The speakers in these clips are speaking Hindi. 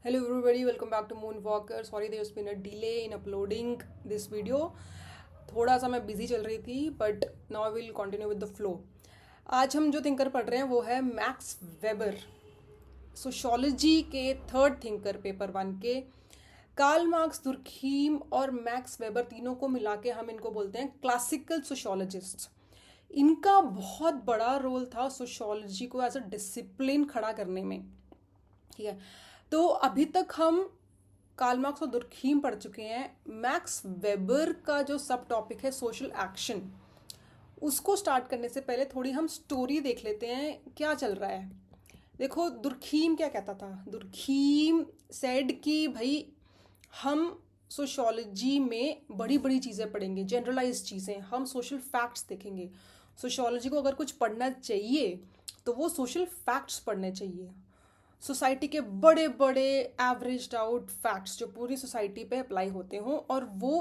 Hello everybody, welcome back to Moonwalker. Sorry there's been a delay in uploading this video. थोड़ा सा मैं बिजी चल रही थी but now will continue with the flow. आज हम जो थिंकर पढ़ रहे हैं वो है मैक्स वेबर, सोशोलॉजी के थर्ड थिंकर पेपर वन के. कार्ल मार्क्स, दुर्खीम और मैक्स वेबर तीनों को मिला के हम इनको बोलते हैं क्लासिकल सोशोलॉजिस्ट. इनका बहुत बड़ा रोल था सोशोलॉजी को एज अ डिसिप्लिन खड़ा करने में. ठीक है, तो अभी तक हम कार्ल मार्क्स और दुर्खीम पढ़ चुके हैं. मैक्स वेबर का जो सब टॉपिक है सोशल एक्शन, उसको स्टार्ट करने से पहले थोड़ी हम स्टोरी देख लेते हैं क्या चल रहा है. देखो दुर्खीम क्या कहता था. दुर्खीम सेड कि भाई हम सोशोलॉजी में बड़ी बड़ी चीज़ें पढ़ेंगे, जनरलाइज चीज़ें, हम सोशल फैक्ट्स देखेंगे. सोशोलॉजी को अगर कुछ पढ़ना चाहिए तो वो सोशल फैक्ट्स पढ़ने चाहिए. सोसाइटी के बड़े बड़े एवरेज्ड आउट फैक्ट्स जो पूरी सोसाइटी पे अप्लाई होते हों और वो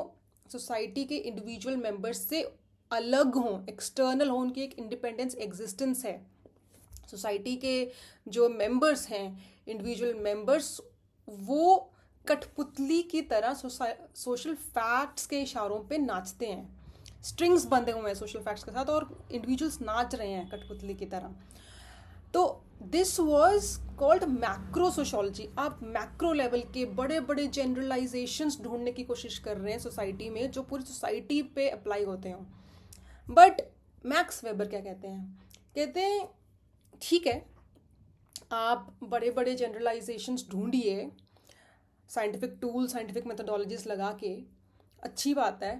सोसाइटी के इंडिविजुअल मेंबर्स से अलग हों, एक्सटर्नल हों, उनकी एक इंडिपेंडेंस एग्जिस्टेंस है. सोसाइटी के जो मेंबर्स हैं, इंडिविजुअल मेंबर्स, वो कठपुतली की तरह सोशल फैक्ट्स के इशारों पे नाचते हैं. स्ट्रिंग्स बंधे हुए हैं सोशल फैक्ट्स के साथ और इंडिविजुअल्स नाच रहे हैं कठपुतली की तरह. तो this was called macro sociology. आप मैक्रो लेवल के बड़े बड़े जनरलाइजेशंस ढूंढने की कोशिश कर रहे हैं सोसाइटी में जो पूरी सोसाइटी पे अप्लाई होते हों. बट मैक्स वेबर क्या कहते हैं? कहते हैं ठीक है, आप बड़े बड़े जनरलाइजेशंस ढूंढिए, साइंटिफिक टूल, साइंटिफिक मेथोडोलॉजीज लगा के, अच्छी बात है.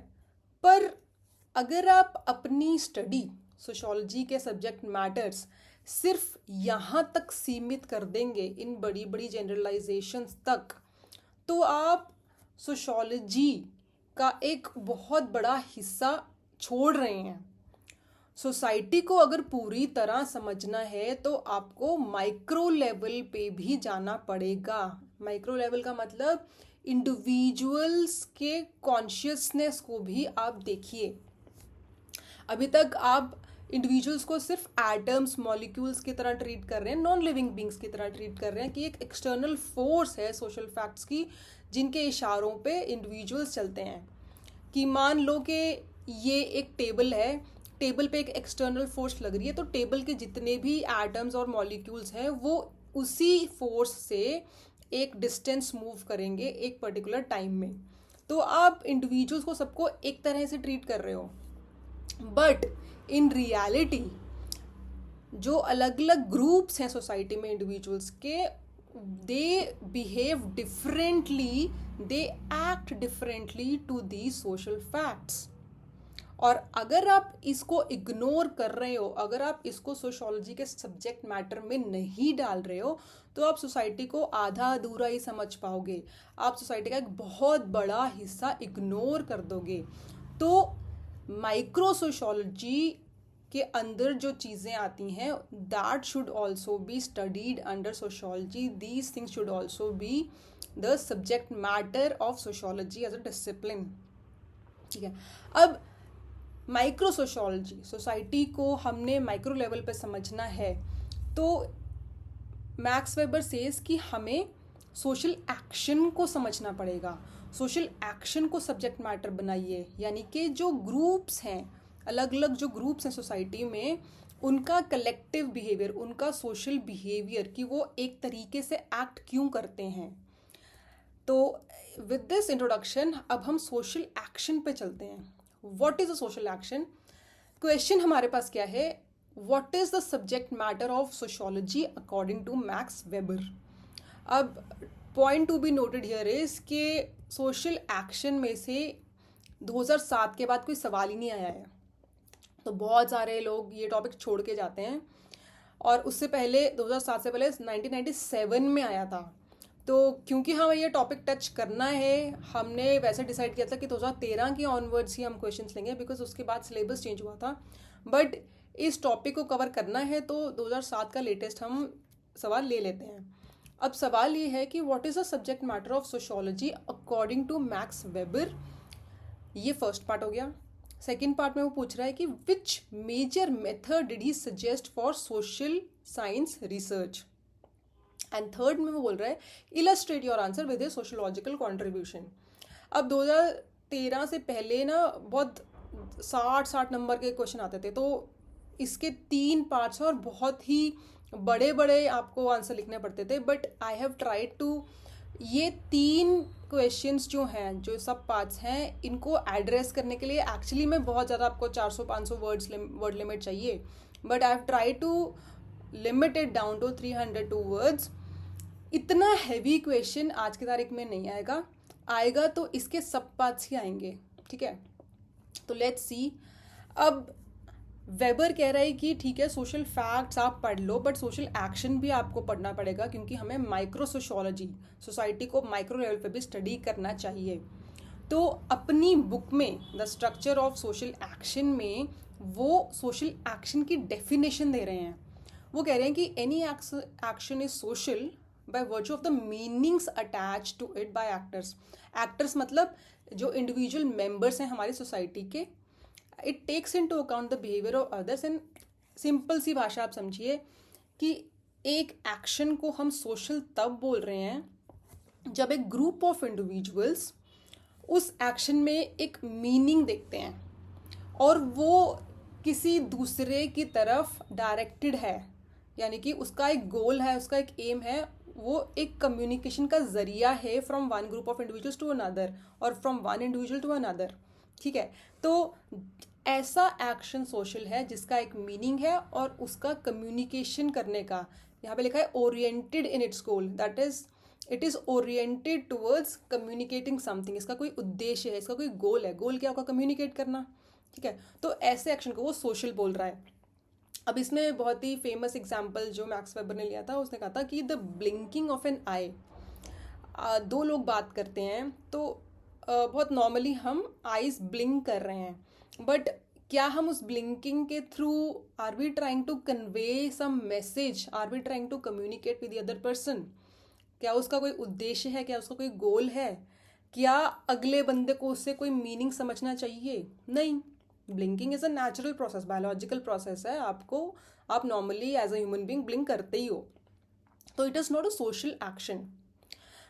पर अगर आप अपनी स्टडी सोशोलॉजी के सब्जेक्ट मैटर्स सिर्फ यहाँ तक सीमित कर देंगे, इन बड़ी बड़ी जनरलाइजेशंस तक, तो आप सोशोलॉजी का एक बहुत बड़ा हिस्सा छोड़ रहे हैं. सोसाइटी को अगर पूरी तरह समझना है तो आपको माइक्रो लेवल पे भी जाना पड़ेगा. माइक्रो लेवल का मतलब इंडिविजुअल्स के कॉन्शियसनेस को भी आप देखिए. अभी तक आप इंडिविजुअल्स को सिर्फ एटम्स, मॉलिक्यूल्स की तरह ट्रीट कर रहे हैं, नॉन लिविंग बींग्स की तरह ट्रीट कर रहे हैं कि एक एक्सटर्नल फोर्स है सोशल फैक्ट्स की जिनके इशारों पे इंडिविजुअल्स चलते हैं. कि मान लो कि ये एक टेबल है, टेबल पे एक एक्सटर्नल फोर्स लग रही है, तो टेबल के जितने भी एटम्स और मॉलिक्यूल्स हैं वो उसी फोर्स से एक डिस्टेंस मूव करेंगे एक पर्टिकुलर टाइम में. तो आप इंडिविजुअल्स को सबको एक तरह से ट्रीट कर रहे हो, बट इन रियलिटी जो अलग अलग ग्रुप्स हैं सोसाइटी में इंडिविजुअल्स के, they behave differently, they act differently to the social facts. और अगर आप इसको इग्नोर कर रहे हो, अगर आप इसको सोशोलॉजी के सब्जेक्ट मैटर में नहीं डाल रहे हो, तो आप सोसाइटी को आधा अधूरा ही समझ पाओगे. आप सोसाइटी का एक बहुत बड़ा हिस्सा इग्नोर कर दोगे. तो माइक्रो सोशोलॉजी के अंदर जो चीज़ें आती हैं, that should also be studied under sociology. These things should also be the subject matter of sociology as a discipline. ठीक है, अब माइक्रो सोशोलॉजी, सोसाइटी को हमने माइक्रो लेवल पे समझना है, तो मैक्स वेबर सेज कि हमें सोशल एक्शन को समझना पड़ेगा. सोशल एक्शन को सब्जेक्ट मैटर बनाइए, यानी कि जो ग्रुप्स हैं, अलग अलग जो ग्रुप्स हैं सोसाइटी में, उनका कलेक्टिव बिहेवियर, उनका सोशल बिहेवियर, कि वो एक तरीके से एक्ट क्यों करते हैं. तो विद दिस इंट्रोडक्शन अब हम सोशल एक्शन पे चलते हैं. What is a social action? Question हमारे पास क्या है? What is the subject matter of sociology according to Max Weber? अब point to be noted here is कि सोशल एक्शन में से 2007 के बाद कोई सवाल ही नहीं आया है. तो बहुत सारे लोग ये टॉपिक छोड़ के जाते हैं, और उससे पहले 2007 से पहले 1997 में आया था. तो क्योंकि हमें ये टॉपिक टच करना है, हमने वैसे डिसाइड किया था कि 2013 के ऑनवर्ड्स ही हम क्वेश्चंस लेंगे, बिकॉज उसके बाद सिलेबस चेंज हुआ था. बट इस टॉपिक को कवर करना है तो 2007 का लेटेस्ट हम सवाल ले लेते हैं. अब सवाल ये है कि what is the subject matter of sociology according to Max Weber. ये फर्स्ट पार्ट हो गया. सेकेंड पार्ट में वो पूछ रहा है कि which major method did he suggest for social science research. And third में वो बोल रहा है illustrate your answer with a sociological contribution. अब 2013 से पहले ना बहुत 60 नंबर के क्वेश्चन आते थे, तो इसके 3 पार्ट्स हैं और बहुत ही बड़े बड़े आपको आंसर लिखने पड़ते थे। But I have tried to ये 3 क्वेश्चंस जो हैं, जो सब पार्ट्स हैं, इनको एड्रेस करने के लिए एक्चुअली में बहुत ज़्यादा आपको 400-500 वर्ड लिमिट चाहिए, but I have try to limit it down to 302 words. इतना हैवी क्वेश्चन आज की तारीख में नहीं आएगा तो इसके सब पार्ट्स ही आएंगे, ठीक है। तो लेट्स सी। अब वेबर कह रहा है कि ठीक है, सोशल फैक्ट्स आप पढ़ लो, बट सोशल एक्शन भी आपको पढ़ना पड़ेगा, क्योंकि हमें माइक्रो सोशोलॉजी, सोसाइटी को माइक्रो लेवल पे भी स्टडी करना चाहिए। तो अपनी बुक में the structure of social action में वो सोशल एक्शन की डेफिनेशन दे रहे हैं। वो कह रहे हैं कि any action is social by virtue of the meanings attach to it by actors. Actors मतलब जो इंडिविजुअल मेंबर्स हैं हमारी सोसाइटी के। It takes into account the behaviour of others. And simple सी भाषा आप समझिए कि एक एक्शन को हम सोशल तब बोल रहे हैं जब एक ग्रुप ऑफ इंडिविजुअल्स उस एक्शन में एक मीनिंग देखते हैं और वो किसी दूसरे की तरफ डायरेक्टेड है, यानी कि उसका एक गोल है, उसका एक एम है, वो एक कम्युनिकेशन का जरिया है from one group of individuals to another और from one individual to another, ठीक है। तो ऐसा एक्शन सोशल है जिसका एक मीनिंग है और उसका कम्युनिकेशन करने का, यहाँ पे लिखा है oriented in its goal, that is it is oriented towards communicating something. इसका कोई उद्देश्य है, इसका कोई गोल है। गोल क्या होगा? कम्युनिकेट करना, ठीक है। तो ऐसे एक्शन को वो सोशल बोल रहा है। अब इसमें बहुत ही फेमस एग्जाम्पल जो मैक्स वेबर ने लिया था, उसने कहा था कि द ब्लिंकिंग ऑफ एन आई। 2 लोग बात करते हैं तो बहुत नॉर्मली हम आईज ब्लिंक कर रहे हैं, बट क्या हम उस ब्लिंकिंग के through are we trying to convey some message, are we trying to communicate with the other person? क्या उसका कोई उद्देश्य है? क्या उसका कोई गोल है? क्या अगले बंदे को उससे कोई मीनिंग समझना चाहिए? नहीं। Blinking is a natural process, biological process है। आप normally as a human being blink करते ही हो, तो it is not a social action.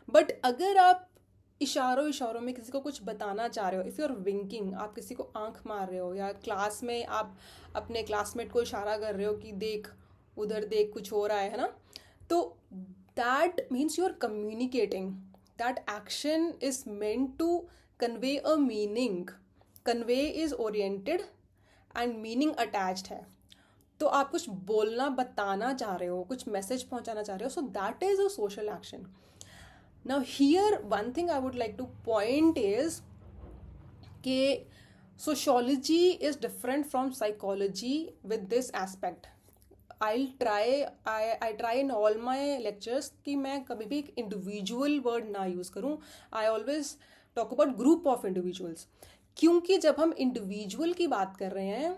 But अगर आप इशारों में किसी को कुछ बताना चाह रहे हो, इफ़ यू आर विंकिंग, आप किसी को आंख मार रहे हो, या क्लास में आप अपने क्लासमेट को इशारा कर रहे हो कि देख उधर देख, कुछ हो रहा है ना, तो that means you are communicating. That action is meant to convey a meaning. Convey is oriented and meaning attached है। तो आप कुछ बोलना, बताना चाह रहे हो, कुछ मैसेज पहुंचाना चाह रहे हो, so that is a social action. Now here one thing I would like to point is कि sociology is different from psychology with this aspect. I try in all my lectures कि मैं कभी भी एक individual word ना use करूँ. I always talk about group of individuals, क्योंकि जब हम individual की बात कर रहे हैं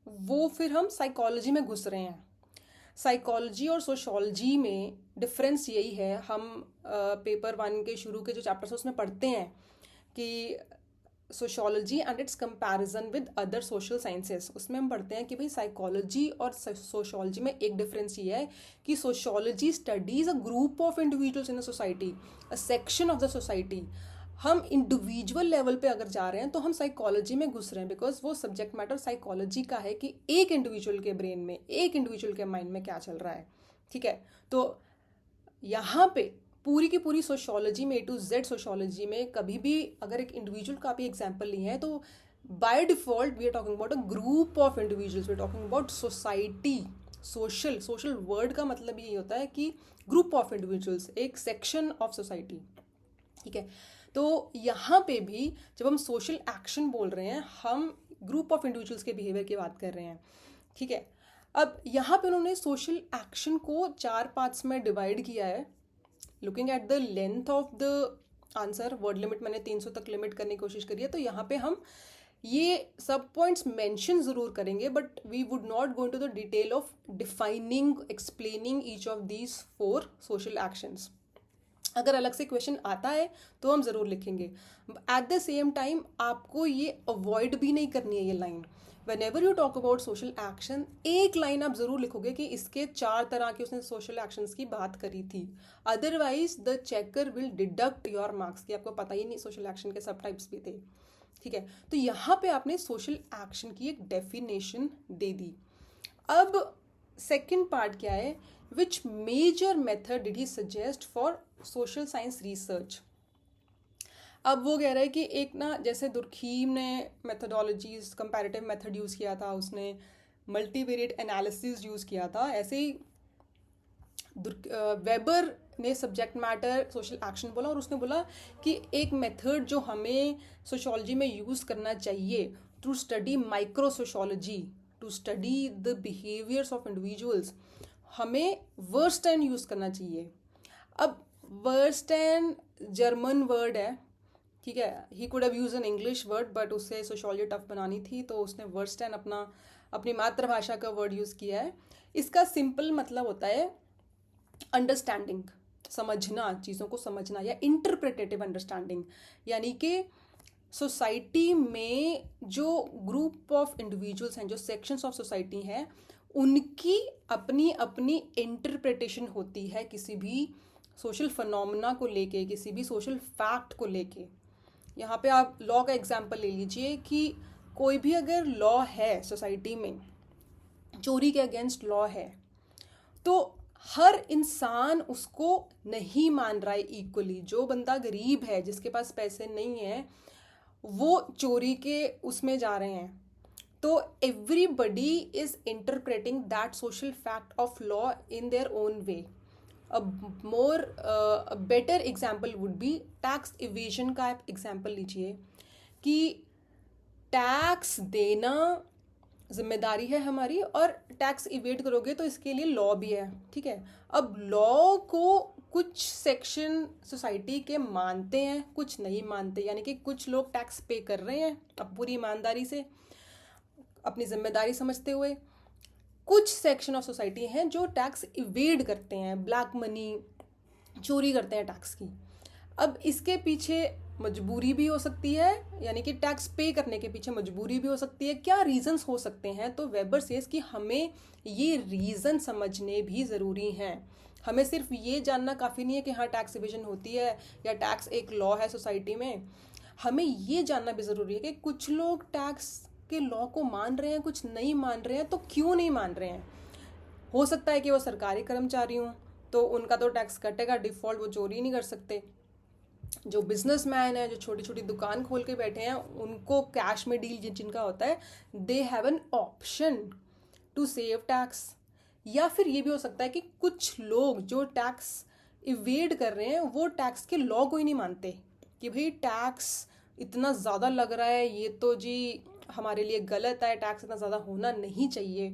वो फिर हम psychology में घुस रहे हैं। साइकोलॉजी और सोशोलॉजी में डिफरेंस यही है, हम पेपर 1 के शुरू के जो चैप्टर्स उसमें पढ़ते हैं कि sociology and it's comparison with other social sciences. उसमें हम पढ़ते हैं कि भाई साइकोलॉजी और सोशोलॉजी में एक डिफरेंस ये है कि sociology studies a group of individuals in a society, a section of the society. हम इंडिविजुअल लेवल पे अगर जा रहे हैं तो हम साइकोलॉजी में घुस रहे हैं, बिकॉज वो सब्जेक्ट मैटर साइकोलॉजी का है कि एक इंडिविजुअल के ब्रेन में, एक इंडिविजुअल के माइंड में क्या चल रहा है, ठीक है। तो यहाँ पे पूरी की पूरी सोशोलॉजी में, A to Z सोशोलॉजी में, कभी भी अगर एक इंडिविजुअल का भी एग्जाम्पल लिए हैं तो by default we are talking about a group of individuals, we are talking about society. Social word का मतलब यही होता है कि ग्रुप ऑफ इंडिविजुअल्स, एक सेक्शन ऑफ सोसाइटी, ठीक है। तो यहाँ पे भी जब हम सोशल एक्शन बोल रहे हैं, हम ग्रुप ऑफ इंडिविजुअल्स के बिहेवियर की बात कर रहे हैं, ठीक है। अब यहाँ पे उन्होंने सोशल एक्शन को 4 पार्ट्स में डिवाइड किया है। Looking at the length of the answer, word limit मैंने 300 तक लिमिट करने की कोशिश करी है, तो यहाँ पे हम ये सब पॉइंट्स मेंशन ज़रूर करेंगे, but we would not go into the detail of defining, explaining each of these 4 social actions. अगर अलग से क्वेश्चन आता है तो हम ज़रूर लिखेंगे। एट द सेम टाइम आपको ये अवॉइड भी नहीं करनी है ये line. When ever you talk about social action, एक लाइन आप ज़रूर लिखोगे कि इसके 4 तरह के उसने सोशल एक्शंस की बात करी थी। Otherwise the checker will deduct your marks, कि आपको पता ही नहीं सोशल एक्शन के सब टाइप्स भी थे। ठीक है, तो यहाँ पे आपने सोशल एक्शन की एक डेफिनेशन दे दी। अब सेकेंड पार्ट क्या है, which major method did he suggest for social science research. अब वो कह रहा है कि एक ना, जैसे दुर्खीम ने मेथडोलॉजीज कंपैरेटिव मेथड यूज़ किया था, उसने मल्टीवेरिएट एनालिसिस यूज़ किया था, ऐसे ही वेबर ने सब्जेक्ट मैटर सोशल एक्शन बोला, और उसने बोला कि एक मेथड जो हमें सोशोलॉजी में यूज़ करना चाहिए to study micro sociology, to study the behaviours of individuals, हमें वर्स्टेन यूज़ करना चाहिए। अब वर्स्टेन जर्मन वर्ड है, ठीक है, he could have use an English word but उससे सोशोलॉजी टफ बनानी थी, तो उसने वर्स्टेन अपनी मातृभाषा का वर्ड यूज़ किया है। इसका सिंपल मतलब होता है अंडरस्टैंडिंग, समझना, चीज़ों को समझना, या इंटरप्रिटेटिव अंडरस्टैंडिंग, यानी कि सोसाइटी में जो ग्रुप ऑफ इंडिविजुअल्स हैं, जो सेक्शंस ऑफ सोसाइटी हैं, उनकी अपनी अपनी इंटरप्रिटेशन होती है किसी भी सोशल फिनोमेना को लेके, किसी भी सोशल फैक्ट को लेके। यहाँ पे आप लॉ का एग्जांपल ले लीजिए कि कोई भी अगर लॉ है सोसाइटी में, चोरी के अगेंस्ट लॉ है, तो हर इंसान उसको नहीं मान रहा है इक्वली। जो बंदा गरीब है, जिसके पास पैसे नहीं है, वो चोरी के उसमें जा रहे हैं, तो everybody is interpreting that social fact of law in their own way. A better example would be tax evasion का। आप एग्जाम्पल लीजिए कि टैक्स देना जिम्मेदारी है हमारी, और टैक्स इवेड करोगे तो इसके लिए लॉ भी है, ठीक है। अब लॉ को कुछ सेक्शन सोसाइटी के मानते हैं, कुछ नहीं मानते, यानी कि कुछ लोग टैक्स पे कर रहे हैं अब पूरी ईमानदारी से, अपनी जिम्मेदारी समझते हुए। कुछ सेक्शन ऑफ सोसाइटी हैं जो टैक्स इवेड करते हैं, ब्लैक मनी चोरी करते हैं टैक्स की। अब इसके पीछे मजबूरी भी हो सकती है, यानी कि टैक्स पे करने के पीछे मजबूरी भी हो सकती है। क्या रीजंस हो सकते हैं? तो वेबर सेज कि हमें ये रीज़न समझने भी ज़रूरी हैं। हमें सिर्फ ये जानना काफ़ी नहीं है कि हाँ टैक्स इवेजन होती है या टैक्स एक लॉ है सोसाइटी में। हमें ये जानना भी ज़रूरी है कि कुछ लोग टैक्स के लॉ को मान रहे हैं, कुछ नहीं मान रहे हैं, तो क्यों नहीं मान रहे हैं। हो सकता है कि वो सरकारी कर्मचारी हों, तो उनका तो टैक्स कटेगा डिफ़ॉल्ट, वो चोरी नहीं कर सकते। जो बिजनेसमैन है, जो छोटी छोटी दुकान खोल के बैठे हैं, उनको कैश में डील जिनका होता है, they have an option to save tax. या फिर ये भी हो सकता है कि कुछ लोग जो टैक्स इवेड कर रहे हैं, वो टैक्स के लॉ को ही नहीं मानते कि भाई टैक्स इतना ज़्यादा लग रहा है, ये तो जी हमारे लिए गलत है, टैक्स इतना ज़्यादा होना नहीं चाहिए,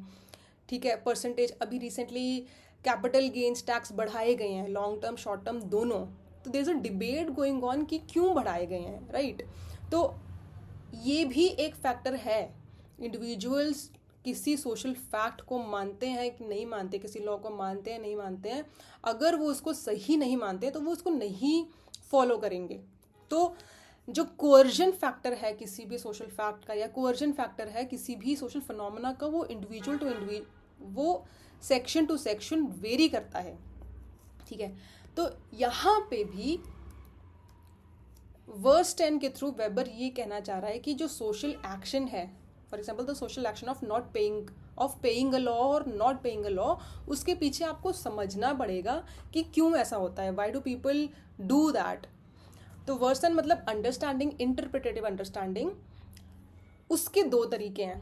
ठीक है। परसेंटेज अभी रिसेंटली कैपिटल गेन्स टैक्स बढ़ाए गए हैं, लॉन्ग टर्म शॉर्ट टर्म दोनों, तो there is a debate going on कि क्यों बढ़ाए गए हैं, राइट। तो ये भी एक फैक्टर है। इंडिविजुअल्स किसी सोशल फैक्ट को मानते हैं कि नहीं मानते, किसी लॉ को मानते हैं नहीं मानते हैं, अगर वो उसको सही नहीं मानते तो वो उसको नहीं फॉलो करेंगे। तो जो कोअर्जन फैक्टर है किसी भी सोशल फैक्ट का, या कोअर्जन फैक्टर है किसी भी सोशल फिनोमेना का, वो इंडिविजुअल टू इंडिविजुअल, वो सेक्शन टू सेक्शन वेरी करता है, ठीक है। तो यहाँ पे भी वर्स 10 के थ्रू वेबर ये कहना चाह रहा है कि जो सोशल एक्शन है, for example the social action of not paying, of paying a law और नॉट पेइंग अ लॉ, उसके पीछे आपको समझना पड़ेगा कि क्यों ऐसा होता है, why do people do that. तो वर्स 10 मतलब अंडरस्टैंडिंग, इंटरप्रिटेटिव अंडरस्टैंडिंग। उसके 2 तरीके हैं।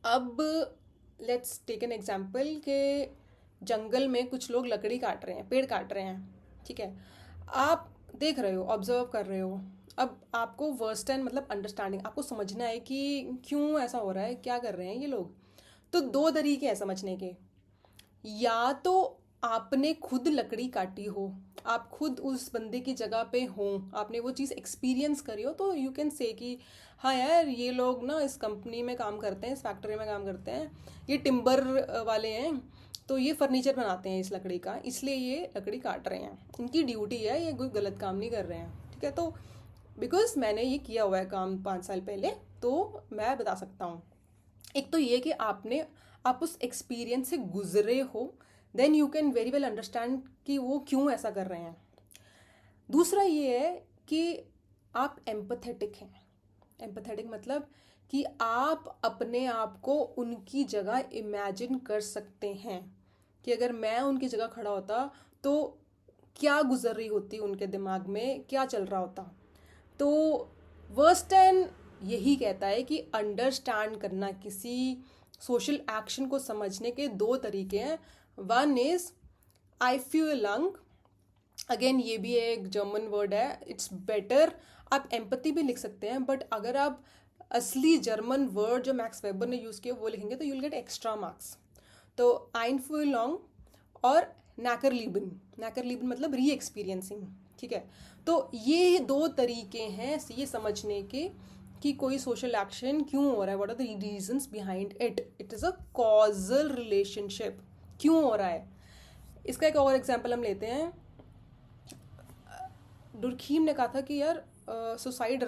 अब लेट्स टेक एन एग्जाम्पल के जंगल में कुछ लोग लकड़ी काट रहे हैं, पेड़ काट रहे हैं, ठीक है। आप देख रहे हो, ऑब्जर्व कर रहे हो। अब आपको वर्स 10 मतलब अंडरस्टैंडिंग, आपको समझना है कि क्यों ऐसा हो रहा है, क्या कर रहे हैं ये लोग। तो 2 तरीके हैं समझने के। या तो आपने खुद लकड़ी काटी हो, आप खुद उस बंदे की जगह पे हो, आपने वो चीज़ एक्सपीरियंस करी हो, तो यू कैन से कि हाँ यार ये लोग ना इस कंपनी में काम करते हैं, इस फैक्ट्री में काम करते हैं, ये टिम्बर वाले हैं, तो ये फर्नीचर बनाते हैं इस लकड़ी का, इसलिए ये लकड़ी काट रहे हैं, इनकी ड्यूटी है, ये कोई गलत काम नहीं कर रहे हैं, ठीक है। तो बिकॉज मैंने ये किया हुआ है काम 5 साल पहले, तो मैं बता सकता हूँ। एक तो ये कि आप उस एक्सपीरियंस से गुजरे हो, then you can very well understand कि वो क्यों ऐसा कर रहे हैं। दूसरा ये है कि आप एम्पथेटिक हैं। एम्पथेटिक मतलब कि आप अपने आप को उनकी जगह इमेजिन कर सकते हैं कि अगर मैं उनकी जगह खड़ा होता तो क्या गुजर रही होती उनके दिमाग में, क्या चल रहा होता। तो वर्स्टन यही कहता है कि अंडरस्टैंड करना, किसी सोशल एक्शन को समझने के 2 तरीके हैं। One is I feel lung, again ये भी एक जर्मन वर्ड है, इट्स बेटर। आप एम्पति भी लिख सकते हैं, बट अगर आप असली जर्मन वर्ड जो मैक्स वेबर ने यूज़ किया वो लिखेंगे तो you will get extra marks. तो आइनफुलॉन्ग और नैकरलीबन, नैकरलीबन मतलब री एक्सपीरियंसिंग, ठीक है। तो ये 2 तरीके हैं ये समझने के कि कोई सोशल एक्शन क्यों हो रहा है, what are the reasons behind it, it is a causal relationship, क्यों हो रहा है। इसका एक और एग्जाम्पल हम लेते हैं। डुरखीम ने कहा था कि यार सुसाइड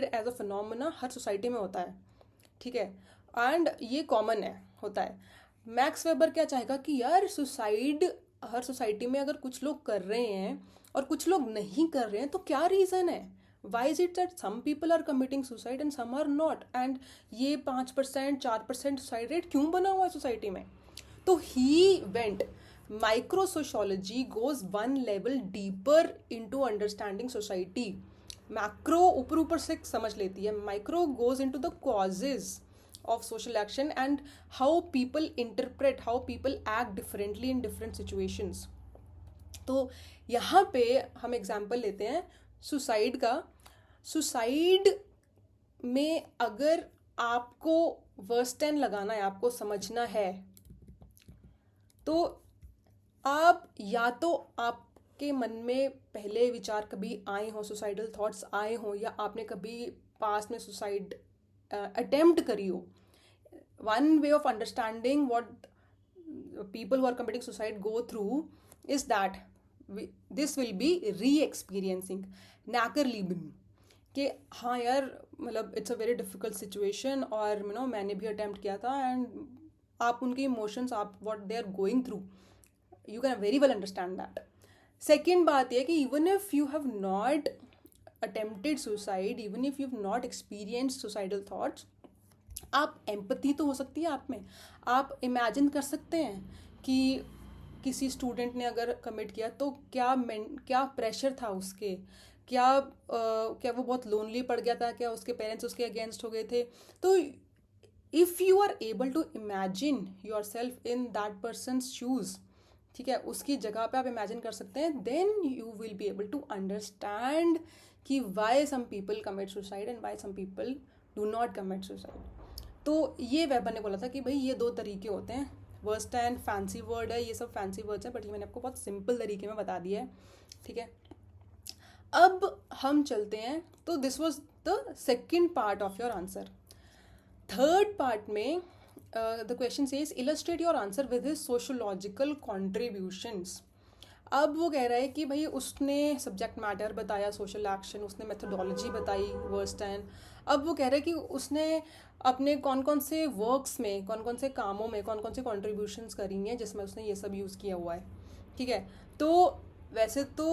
एज अ फिनोमेना हर सोसाइटी में होता है, ठीक है, एंड ये कॉमन है, होता है। मैक्स वेबर क्या चाहेगा कि यार सुसाइड हर सोसाइटी में अगर कुछ लोग कर रहे हैं और कुछ लोग नहीं कर रहे हैं तो क्या रीज़न है, why is it that some people are committing suicide and some are not, and ये 5% 4% सुसाइड रेट क्यों बना हुआ है सोसाइटी में। तो he went, micro sociology goes 1 level deeper into understanding society. Macro ऊपर ऊपर से समझ लेती है, micro goes into the causes of social action and how people interpret, how people act differently in different situations. तो यहाँ पे हम एग्जाम्पल लेते हैं सुसाइड का। सुसाइड में अगर आपको वर्स्टन लगाना है, आपको समझना है, तो आप या तो आपके मन में पहले विचार कभी आए हों, सुसाइडल थॉट्स आए हों, या आपने कभी पास्ट में सुसाइड अटेम्प्ट करी हो। One way of understanding what people who are committing suicide go through is that this will be re-experiencing, Nacker-Lieben, कि हाँ यार मतलब it's a very difficult situation और मैंने भी अटेम्प्ट किया था, एंड आप उनके इमोशंस, आप what they are going through, you can very well understand that. Second बात यह कि even if you have not attempted suicide, even if you have not experienced suicidal thoughts, आप एम्पथी तो हो सकती है आप में। आप इमेजिन कर सकते हैं कि किसी स्टूडेंट ने अगर कमिट किया तो क्या प्रेशर था उसके, क्या वो बहुत लोनली पड़ गया था, क्या उसके पेरेंट्स उसके अगेंस्ट हो गए थे। तो if you are able to imagine yourself in that person's shoes, ठीक है, उसकी जगह पे आप इमेजिन कर सकते हैं, then you will be able to understand कि why some people commit suicide and why some people do not commit suicide. तो ये वेबर ने बोला था कि भाई ये 2 तरीके होते हैं। वर्स्टन फैंसी वर्ड है, ये सब फैंसी वर्ड्स हैं, बट ये मैंने आपको बहुत सिंपल तरीके में बता दिया है, ठीक है। अब हम चलते हैं, तो this was the second part of your answer. Third part में the question says illustrate your answer with his sociological contributions. अब वो कह रहा है कि भाई उसने सब्जेक्ट मैटर बताया, सोशल एक्शन, उसने मेथोडोलॉजी बताई वर्स्टन। अब वो कह रहा है कि उसने अपने कौन कौन से वर्क्स में, कौन कौन से कामों में, कौन कौन से कॉन्ट्रीब्यूशंस करी हैं जिसमें उसने ये सब यूज़ किया हुआ है, ठीक है। तो वैसे तो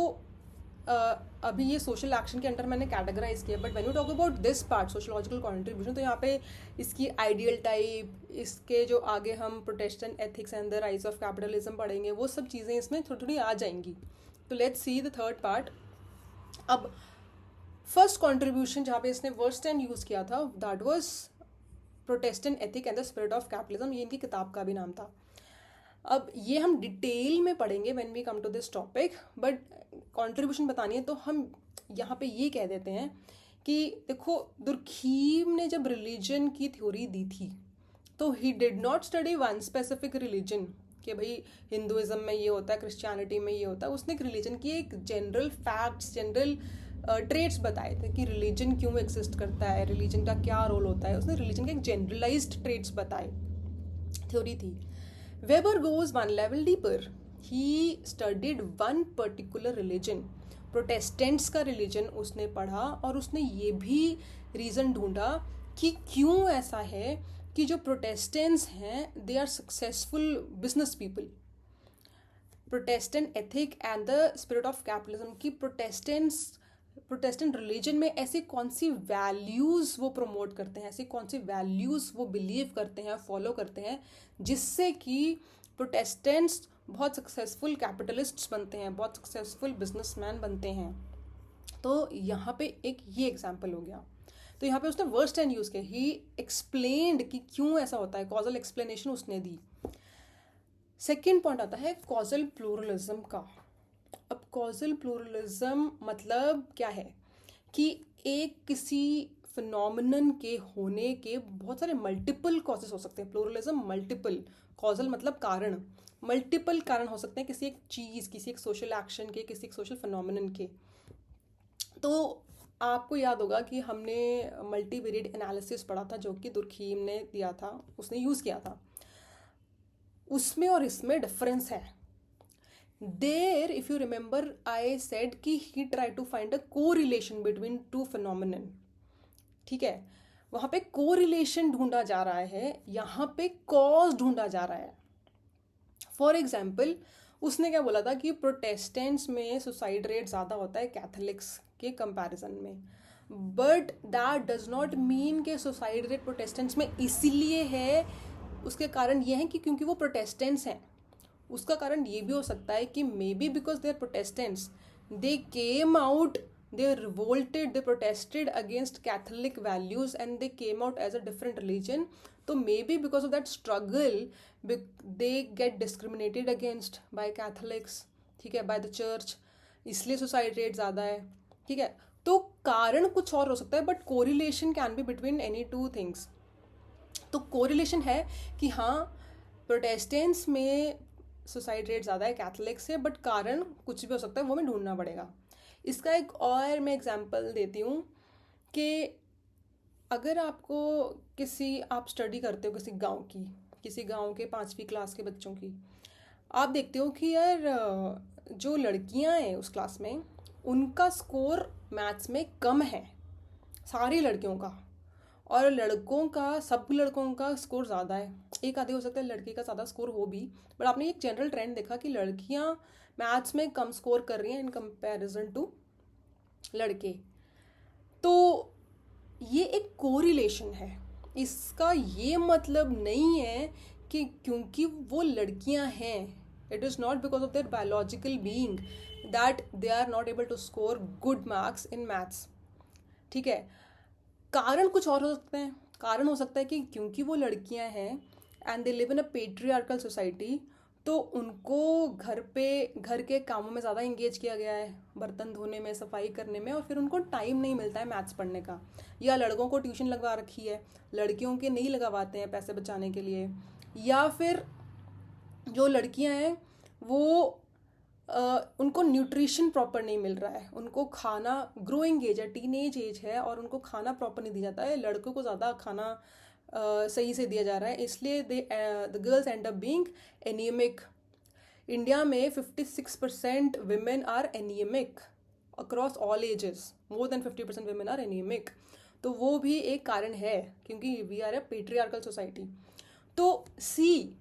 अभी ये सोशल एक्शन के अंडर मैंने कैटेगराइज किया, but when you talk about this part sociological contribution, तो यहाँ पे इसकी आइडियल टाइप, इसके जो आगे हम Protestant ethics and the rise of capitalism पढ़ेंगे, वो सब चीज़ें इसमें थोड़ी थोड़ी आ जाएंगी। तो let's see the third part. अब फर्स्ट कॉन्ट्रीब्यूशन जहाँ पे इसने वर्स्टन यूज़ किया था, that was Protestant ethic and the spirit of capitalism, ये इनकी किताब का भी नाम था। अब ये हम डिटेल में पढ़ेंगे when we come to this topic, but contribution बतानी है तो हम यहाँ पे ये कह देते हैं कि देखो, दुर्खीम ने जब रिलीजन की थ्योरी दी थी तो he did not study one specific religion कि भाई हिंदुइज्म में ये होता है, क्रिश्चियनिटी में ये होता है। उसने एक रिलीजन की एक जनरल फैक्ट्स, जनरल ट्रेट्स बताए थे कि रिलीजन क्यों एग्जिस्ट करता है, रिलीजन का क्या रोल होता है। उसने रिलीजन के एक जनरलाइज्ड ट्रेट्स बताए, थ्योरी थी। Weber goes one level deeper. He studied one particular religion. Protestants का रिलीजन उसने पढ़ा और उसने ये भी रीज़न ढूंढा कि क्यों ऐसा है कि जो प्रोटेस्टेंट्स हैं they are successful business people. Protestant ethic and the spirit of capitalism की प्रोटेस्टेंट रिलीजन में ऐसी कौन सी वैल्यूज़ वो प्रमोट करते हैं, ऐसी कौन सी वैल्यूज़ वो बिलीव करते हैं, फॉलो करते हैं, जिससे कि प्रोटेस्टेंट्स बहुत सक्सेसफुल कैपिटलिस्ट्स बनते हैं, बहुत सक्सेसफुल बिजनेसमैन बनते हैं. तो यहाँ पे एक ये एग्जाम्पल हो गया. तो यहाँ पे उसने वर्स्ट टेन यूज़ किया. ही एक्सप्लेन्ड कि क्यों ऐसा होता है, कॉजल एक्सप्लेनेशन उसने दी. सेकेंड पॉइंट आता है कॉजल प्लूरलिज्म का. अब कॉजल प्लूरलिज्म मतलब क्या है कि एक किसी फिनोमिनन के होने के बहुत सारे मल्टीपल कॉजेस हो सकते हैं. प्लूरलिज्म मल्टीपल, कॉजल मतलब कारण, मल्टीपल कारण हो सकते हैं किसी एक चीज़, किसी एक सोशल एक्शन के, किसी एक सोशल फिनोमिनन के. तो आपको याद होगा कि हमने मल्टीवेरिएट एनालिसिस पढ़ा था जो कि दुर्खीम ने दिया था, उसने यूज़ किया था. उसमें और इसमें डिफरेंस है. There if you remember I said कि he try to find a correlation between two phenomenon. ठीक है, वहाँ पे को रिलेशन ढूंढा जा रहा है, यहाँ पे कॉज ढूंढा जा रहा है. फॉर एग्जाम्पल उसने क्या बोला था कि प्रोटेस्टेंट्स में सुसाइड रेट ज़्यादा होता है कैथोलिक्स के कंपैरिजन में. But that does not mean कि सुसाइड रेट प्रोटेस्टेंट्स में इसीलिए है, उसके कारण ये है कि क्योंकि वो प्रोटेस्टेंट्स हैं. उसका कारण ये भी हो सकता है कि maybe because they are Protestants, they came out, they revolted, they protested against Catholic values and they came out as a different religion. So maybe because of that struggle they get discriminated against by Catholics, ठीक है, by the church, इसलिए सुसाइड रेट ज़्यादा है. ठीक है, तो कारण कुछ और हो सकता है but correlation can be between any two things. तो कोरिलेशन है कि हाँ प्रोटेस्टेंट्स में सुसाइड रेट ज़्यादा है कैथोलिक से, बट कारण कुछ भी हो सकता है, वो हमें ढूंढना पड़ेगा. इसका एक और मैं एग्जांपल देती हूँ कि अगर आपको आप स्टडी करते हो किसी गांव के 5वीं क्लास के बच्चों की, आप देखते हो कि यार जो लड़कियां हैं उस क्लास में उनका स्कोर मैथ्स में कम है सारी लड़कियों का, और सब लड़कों का स्कोर ज़्यादा है. एक आधे हो सकता है लड़की का ज़्यादा स्कोर हो भी, बट आपने एक जनरल ट्रेंड देखा कि लड़कियां मैथ्स में कम स्कोर कर रही हैं इन कंपैरिजन टू लड़के. तो ये एक कोरिलेशन है. इसका ये मतलब नहीं है कि क्योंकि वो लड़कियां हैं, it is not because of their biological being that they are not able to score good marks in maths. ठीक है, कारण कुछ और हो सकते हैं. कारण हो सकता है कि क्योंकि वो लड़कियां हैं and they live in a patriarchal society, तो उनको घर के कामों में ज़्यादा इंगेज किया गया है, बर्तन धोने में, सफाई करने में, और फिर उनको टाइम नहीं मिलता है मैथ्स पढ़ने का. या लड़कों को ट्यूशन लगवा रखी है, लड़कियों के नहीं लगवाते हैं पैसे बचाने के लिए. या फिर जो लड़कियां हैं वो उनको न्यूट्रिशन प्रॉपर नहीं मिल रहा है, उनको खाना, ग्रोइंग एज है, टीनेज एज है, और उनको खाना प्रॉपर नहीं दिया जाता है. लड़कों को ज़्यादा खाना सही से दिया जा रहा है, इसलिए the girls end up being anaemic. India में 56% women are anaemic across all ages. More than 50% women are anaemic. तो वो भी एक कारण है क्योंकि we are a patriarchal society. तो सी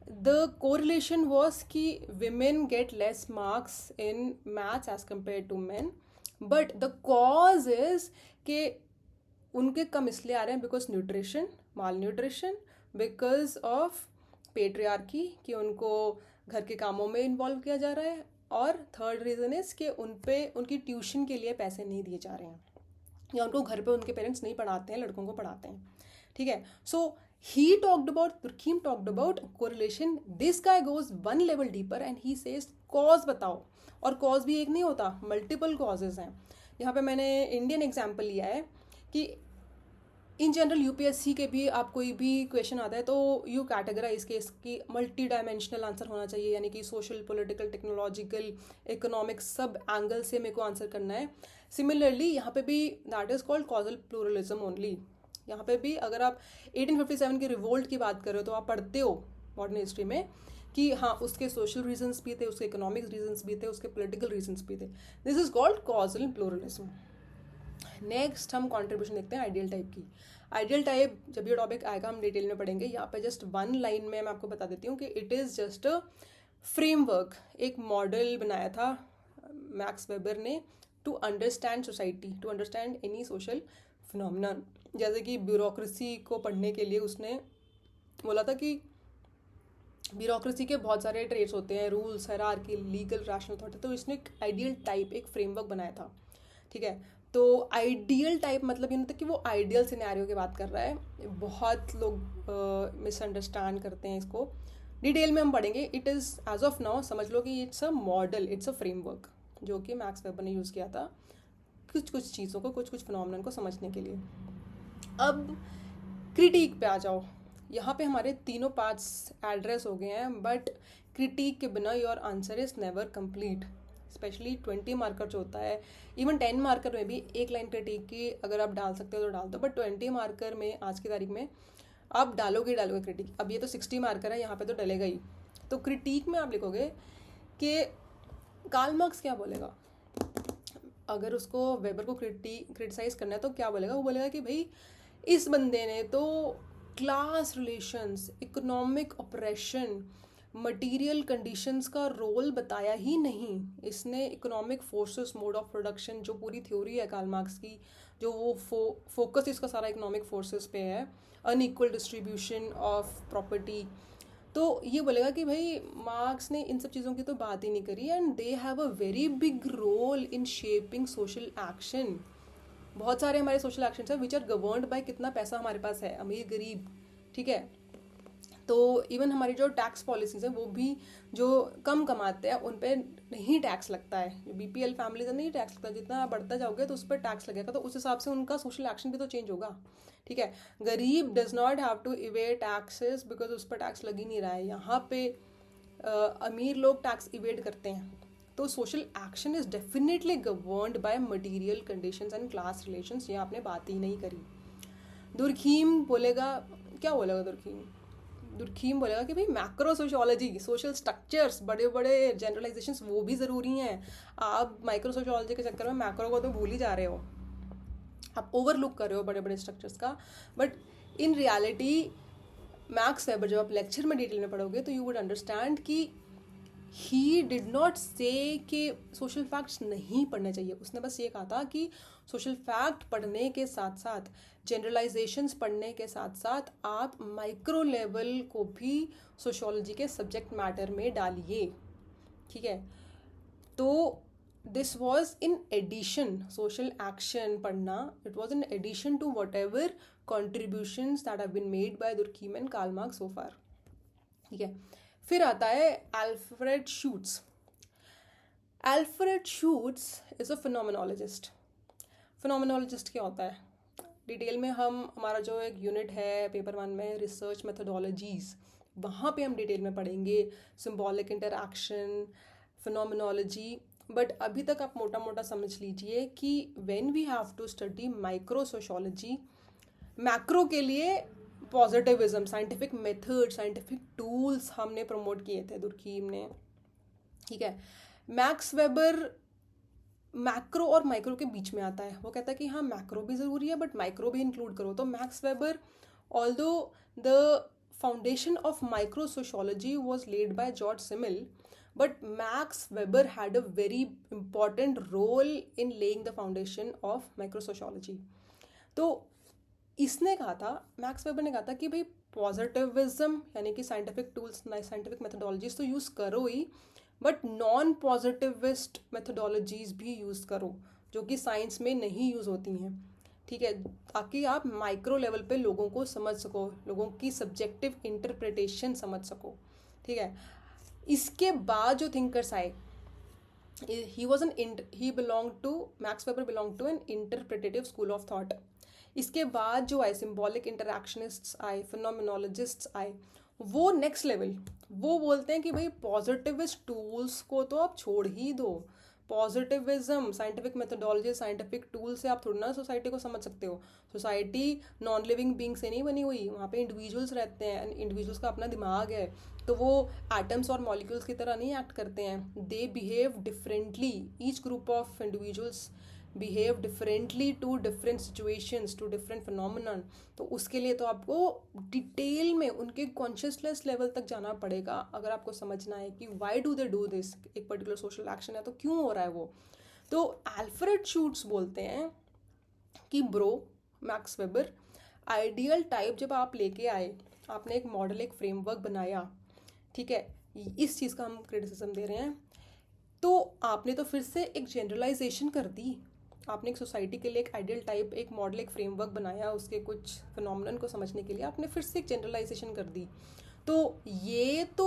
द कोरिलेशन वॉज कि women get less marks in maths as compared to men, but the cause is कि उनके कम इसलिए आ रहे हैं because nutrition, mall nutrition, because of patriarchy कि उनको घर के कामों में इन्वॉल्व किया जा रहा है, और थर्ड रीज़न इज़ कि उनकी ट्यूशन के लिए पैसे नहीं दिए जा रहे हैं, या उनको घर पे उनके पेरेंट्स नहीं पढ़ाते हैं, लड़कों को पढ़ाते हैं. ठीक है, सो Durkheim talked about correlation. This guy goes one level deeper and he says cause बताओ. और कॉज भी एक नहीं होता, मल्टीपल कॉजेज हैं. यहाँ पे मैंने इंडियन एग्जाम्पल लिया है कि इन जनरल यूपीएससी के भी आप कोई भी क्वेश्चन आता है तो यू कैटेगराइज के इसकी मल्टी डायमेंशनल आंसर होना चाहिए, यानी कि सोशल, पॉलिटिकल, टेक्नोलॉजिकल, इकोनॉमिक, सब एंगल से मेरे को आंसर करना है. सिमिलरली यहाँ पे भी that is called causal pluralism only. यहाँ पे भी अगर आप 1857 के रिवोल्ट की बात कर रहे हो तो आप पढ़ते हो मॉडर्न हिस्ट्री में कि हाँ उसके सोशल रीजंस भी थे, उसके इकोनॉमिक रीजंस भी थे, उसके पॉलिटिकल रीजंस भी थे. This is called causal pluralism. Next हम कॉन्ट्रीब्यूशन देखते हैं आइडियल टाइप की. आइडियल टाइप जब ये टॉपिक आएगा हम डिटेल में पढ़ेंगे. यहाँ पे जस्ट वन लाइन में मैं आपको बता देती हूँ कि it is just a framework, एक मॉडल बनाया था मैक्स वेबर ने to understand society, to understand any social phenomenon. जैसे कि ब्यूरोक्रेसी को पढ़ने के लिए उसने बोला था कि ब्यूरोक्रेसी के बहुत सारे ट्रेट्स होते हैं, rules, hierarchy, legal, rational authority. तो इसने एक आइडियल टाइप, एक फ्रेमवर्क बनाया था. ठीक है, तो आइडियल टाइप मतलब ये नहीं था कि वो आइडियल सिनेरियो की बात कर रहा है. बहुत लोग मिसअंडरस्टैंड करते हैं इसको. डिटेल में हम पढ़ेंगे. It is as of now समझ लो कि it's a model, it's a framework जो कि मैक्स वेबर ने यूज़ किया था कुछ कुछ चीज़ों को, कुछ कुछ फिनोमिनन को समझने के लिए. अब क्रिटिक पे आ जाओ. यहाँ पे हमारे तीनों पार्ट्स एड्रेस हो गए हैं, बट क्रिटिक के बिना your answer is never complete. Specially 20 marker जो होता है, इवन 10 मार्कर में भी एक लाइन क्रिटिक की अगर आप डाल सकते हो तो डाल दो, बट 20 मार्कर में आज की तारीख में आप डालोगे क्रिटिक. अब ये तो 60 मार्कर है, यहाँ पे तो डलेगा ही. तो क्रिटिक में आप लिखोगे कि कार्ल मार्क्स क्या बोलेगा. अगर उसको वेबर को क्रिटिसाइज करना है तो क्या बोलेगा. वो बोलेगा कि भाई इस बंदे ने तो class relations, economic operation, material conditions का रोल बताया ही नहीं. इसने economic forces, mode of production, जो पूरी थ्योरी है कार्ल मार्क्स की, जो वो फोकस इसका सारा इकोनॉमिक फोर्सेस पे है, अनइक्वल डिस्ट्रीब्यूशन ऑफ प्रॉपर्टी. तो ये बोलेगा कि भाई मार्क्स ने इन सब चीज़ों की तो बात ही नहीं करी. And they have a very big role in shaping social action. बहुत सारे हमारे सोशल एक्शंस हैं विच आर गवर्नड बाय कितना पैसा हमारे पास है, अमीर गरीब. ठीक है, तो इवन हमारी जो टैक्स पॉलिसीज हैं वो भी जो कम कमाते हैं उन पर नहीं टैक्स लगता है. जो BPL फैमिलीज है नहीं टैक्स लगता. जितना आप बढ़ता जाओगे तो उस पर टैक्स लगेगा, तो उस हिसाब से उनका सोशल एक्शन भी तो चेंज होगा. ठीक है, गरीब does not have to evade taxes because उस पर टैक्स लग ही नहीं रहा है. यहाँ पे अमीर लोग टैक्स इवेड करते हैं. तो social action is definitely governed bye material conditions and class relations. ये आपने बात ही नहीं करी. दुर्खीम बोलेगा, क्या बोलेगा दुर्खीम बोलेगा कि भाई मैक्रो सोशियोलॉजी, सोशल स्ट्रक्चर्स, बड़े बड़े जनरलाइजेशंस वो भी ज़रूरी हैं. आप माइक्रो सोशियोलॉजी के चक्कर में मैक्रो को तो भूल ही जा रहे हो, आप ओवरलुक कर रहे हो बड़े बड़े स्ट्रक्चर्स का. But in reality max weber जब आप लेक्चर में डिटेल में पढ़ोगे तो यू वुड अंडरस्टैंड कि ही डिड नॉट से कि सोशल फैक्ट्स नहीं पढ़ने चाहिए. उसने बस ये कहा था कि सोशल फैक्ट पढ़ने के साथ साथ, जनरलाइजेशंस पढ़ने के साथ साथ आप माइक्रो लेवल को भी सोशियोलॉजी के सब्जेक्ट मैटर में डालिए. ठीक है, तो this was in addition, social action पढ़ना, it was in addition to whatever contributions that have been made by Durkheim and Karl Marx so far. ठीक है, फिर आता है Alfred Schutz. Alfred Schutz is a phenomenologist. Phenomenologist क्या होता है डिटेल में हम, हमारा जो एक यूनिट है पेपर 1 में रिसर्च मेथोडोलॉजीज़, वहाँ पे हम डिटेल में पढ़ेंगे सिंबॉलिक इंटरैक्शन, फिनोमिनोलॉजी. बट अभी तक आप मोटा मोटा समझ लीजिए कि when we have to study micro sociology, macro के लिए positivism, scientific method, scientific tools हमने प्रमोट किए थे दुर्खीम ने. ठीक है, मैक्स वेबर मैक्रो और माइक्रो के बीच में आता है. वो कहता है कि हाँ मैक्रो भी ज़रूरी है बट माइक्रो भी इंक्लूड करो. तो max weber, although the foundation of micro sociology was led by George simile, but Max Weber had a very important role in laying the foundation of microsociology. तो इसने कहा था, मैक्स वेबर ने कहा था कि भाई पॉजिटिविज्म यानी कि साइंटिफिक टूल्स, साइंटिफिक मेथोडोलॉजीज तो यूज़ करो ही, बट नॉन पॉजिटिविस्ट मेथोडोलॉजीज भी यूज़ करो जो कि साइंस में नहीं यूज़ होती हैं. ठीक है, ताकि आप माइक्रो लेवल पे लोगों को समझ सको, लोगों की सब्जेक्टिव इंटरप्रिटेशन समझ सको. ठीक है, इसके बाद जो थिंकर्स आए, he belonged to, Max Weber belonged to an interpretative school of thought. इसके बाद जो आए सिंबॉलिक इंटरैक्शनिस्ट्स आए, फिनोमिनोलॉजिस्ट्स आए, वो नेक्स्ट लेवल, वो बोलते हैं कि भाई पॉजिटिविस्ट टूल्स को तो आप छोड़ ही दो, positivism, scientific methodology, scientific tool से आप थोड़ा ना सोसाइटी को समझ सकते हो. सोसाइटी नॉन लिविंग बींग से नहीं बनी हुई, वहाँ पे इंडिविजुअल्स रहते हैं, इंडिविजुअल्स का अपना दिमाग है, तो वो एटम्स और मॉलिक्यूल्स की तरह नहीं एक्ट करते हैं. They behave differently, each group of individuals behave differently to different situations, to different phenomenon. तो उसके लिए तो आपको डिटेल में उनके कॉन्शियसनेस लेवल तक जाना पड़ेगा अगर आपको समझना है कि why do they do this. एक पर्टिकुलर सोशल एक्शन है तो क्यों हो रहा है वो. तो अल्फ्रेड शूट्स बोलते हैं कि bro, max weber, ideal type जब आप लेके आए, आपने एक मॉडल, एक फ्रेमवर्क बनाया, ठीक है, इस चीज़ का हम क्रिटिसिज्म दे रहे हैं, तो आपने तो फिर से एक जनरलाइजेशन कर दी. आपने एक सोसाइटी के लिए एक आइडियल टाइप, एक मॉडल, एक फ्रेमवर्क बनाया, उसके कुछ फिनोमिनन को समझने के लिए आपने फिर से एक जनरलाइजेशन कर दी. तो ये तो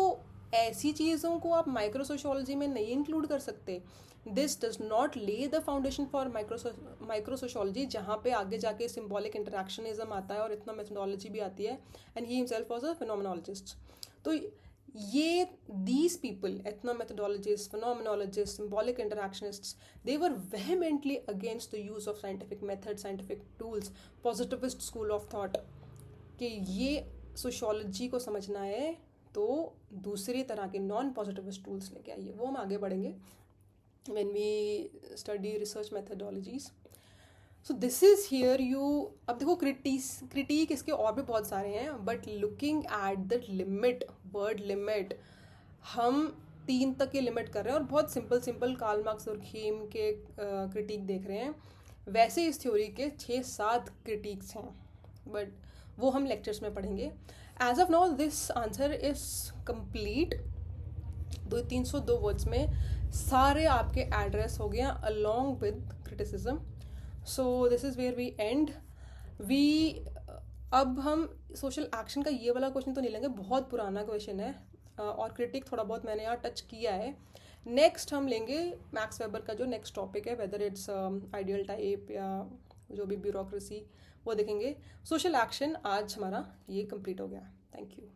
ऐसी चीज़ों को आप माइक्रो सोशोलॉजी में नहीं इंक्लूड कर सकते. दिस डज नॉट ले the foundation for micro sociology, जहाँ पे आगे जाके सिम्बॉलिक इंटरेक्शनिज्म आता है और इतना मेथोडोलॉजी भी आती है. And he himself was a phenomenologist. तो ये these people, ethnomethodologists, phenomenologists, symbolic interactionists, they were vehemently against the use of scientific methods, scientific tools, positivist school of thought. कि ये सोशोलॉजी को समझना है तो दूसरी तरह के नॉन पॉजिटिविस्ट टूल्स लेके आइए. वो हम आगे बढ़ेंगे when we study research methodologies. So this is here you. अब देखो क्रिटिक इसके और भी बहुत सारे हैं, but looking at the limit, word limit, हम 3 तक की लिमिट कर रहे हैं और बहुत सिंपल कार्ल मार्क्स और हीम के क्रिटिक देख रहे हैं. वैसे इस थ्योरी के 6-7 क्रिटिक्स हैं, बट वो हम लेक्चर्स में पढ़ेंगे. As of now this answer is complete. 302 words में सारे आपके एड्रेस हो गया along with criticism. So this is where we end. अब हम सोशल एक्शन का ये वाला क्वेश्चन तो नहीं लेंगे, बहुत पुराना क्वेश्चन है, और क्रिटिक थोड़ा बहुत मैंने यहाँ टच किया है. नेक्स्ट हम लेंगे मैक्स वेबर का जो नेक्स्ट टॉपिक है, वेदर इट्स आइडियल टाइप या जो भी ब्यूरोक्रेसी, वो देखेंगे. सोशल एक्शन आज हमारा ये कंप्लीट हो गया. Thank you.